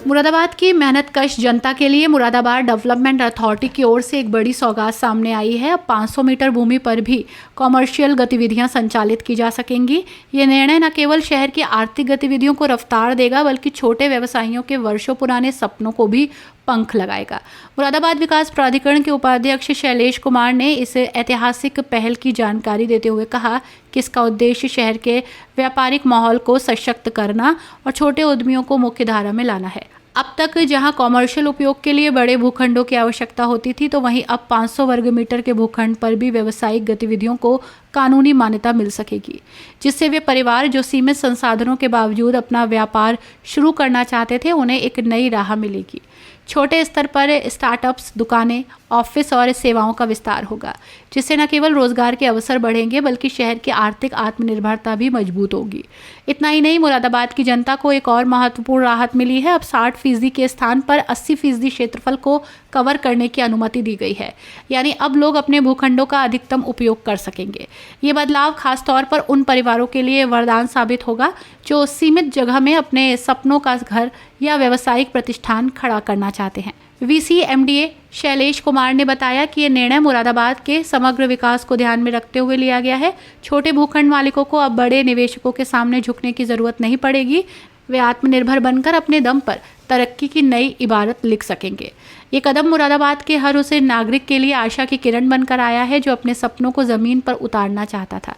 मुरादाबाद की मेहनतकश जनता के लिए मुरादाबाद डेवलपमेंट अथॉरिटी की ओर से एक बड़ी सौगात सामने आई है। अब 500 मीटर भूमि पर भी कॉमर्शियल गतिविधियां संचालित की जा सकेंगी। ये निर्णय न केवल शहर की आर्थिक गतिविधियों को रफ्तार देगा, बल्कि छोटे व्यवसायियों के वर्षों पुराने सपनों को भी पंख लगाएगा। मुरादाबाद विकास प्राधिकरण के उपाध्यक्ष शैलेश कुमार ने इस ऐतिहासिक पहल की जानकारी देते हुए कहा कि इसका उद्देश्य शहर के व्यापारिक माहौल को सशक्त करना और छोटे उद्यमियों को मुख्य धारा में लाना है। अब तक जहां कॉमर्शियल उपयोग के लिए बड़े भूखंडों की आवश्यकता होती थी, तो वहीं अब 500 वर्ग मीटर के भूखंड पर भी व्यावसायिक गतिविधियों को कानूनी मान्यता मिल सकेगी, जिससे वे परिवार जो सीमित संसाधनों के बावजूद अपना व्यापार शुरू करना चाहते थे, उन्हें एक नई राह मिलेगी। छोटे स्तर पर स्टार्टअप्स, दुकानें, ऑफिस और सेवाओं का विस्तार होगा, जिससे न केवल रोजगार के अवसर बढ़ेंगे, बल्कि शहर की आर्थिक आत्मनिर्भरता भी मजबूत होगी। इतना ही नहीं, मुरादाबाद की जनता को एक और महत्वपूर्ण राहत मिली है। अब 60% के स्थान पर 80% क्षेत्रफल को कवर करने की अनुमति दी गई है, यानी अब लोग अपने भूखंडों का अधिकतम उपयोग कर सकेंगे। ये बदलाव खासतौर पर उन परिवारों के लिए वरदान साबित होगा जो सीमित जगह में अपने सपनों का घर या व्यावसायिक प्रतिष्ठान खड़ा करना चाहते हैं। वीसी एमडीए शैलेश कुमार ने बताया कि ये निर्णय मुरादाबाद के समग्र विकास को ध्यान में रखते हुए लिया गया है। छोटे भूखंड मालिकों को अब बड़े निवेशकों के सामने झुकने की जरूरत नहीं पड़ेगी। वे आत्मनिर्भर बनकर अपने दम पर तरक्की की नई इबारत लिख सकेंगे। ये कदम मुरादाबाद के हर उस नागरिक के लिए आशा की किरण बनकर आया है जो अपने सपनों को जमीन पर उतारना चाहता था,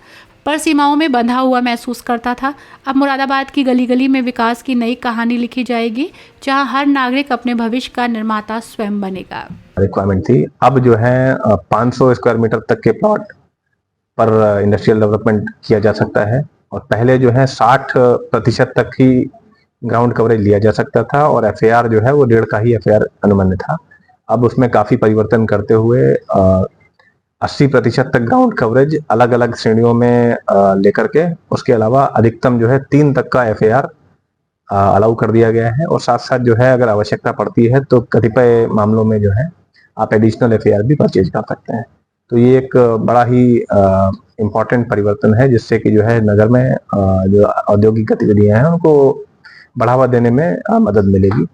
पर सीमाओं में बंधा हुआ महसूस करता था। अब मुरादाबाद की गली गली में विकास की नई कहानी लिखी जाएगी, जहां हर नागरिक अपने भविष्य का निर्माता स्वयं बनेगा। रिक्वायरमेंट थी, अब जो है 500 स्क्वायर मीटर तक के प्लॉट पर इंडस्ट्रियल डेवलपमेंट किया जा सकता है, और पहले जो है 60% तक ही ग्राउंड कवरेज लिया जा सकता था, और FAR जो है वो 1.5 का ही FAR अनुमान्य था। अब उसमें काफी परिवर्तन करते हुए 80% तक ग्राउंड कवरेज अलग अलग श्रेणियों में लेकर के, उसके अलावा अधिकतम जो है 3 तक का FAR अलाउ कर दिया गया है। और साथ साथ जो है अगर आवश्यकता पड़ती है तो कतिपय मामलों में जो है आप एडिशनल FAR भी परचेज कर सकते हैं। तो ये एक बड़ा ही इम्पोर्टेंट परिवर्तन है, जिससे कि जो है नगर में जो औद्योगिक गतिविधियां हैं उनको बढ़ावा देने में मदद मिलेगी।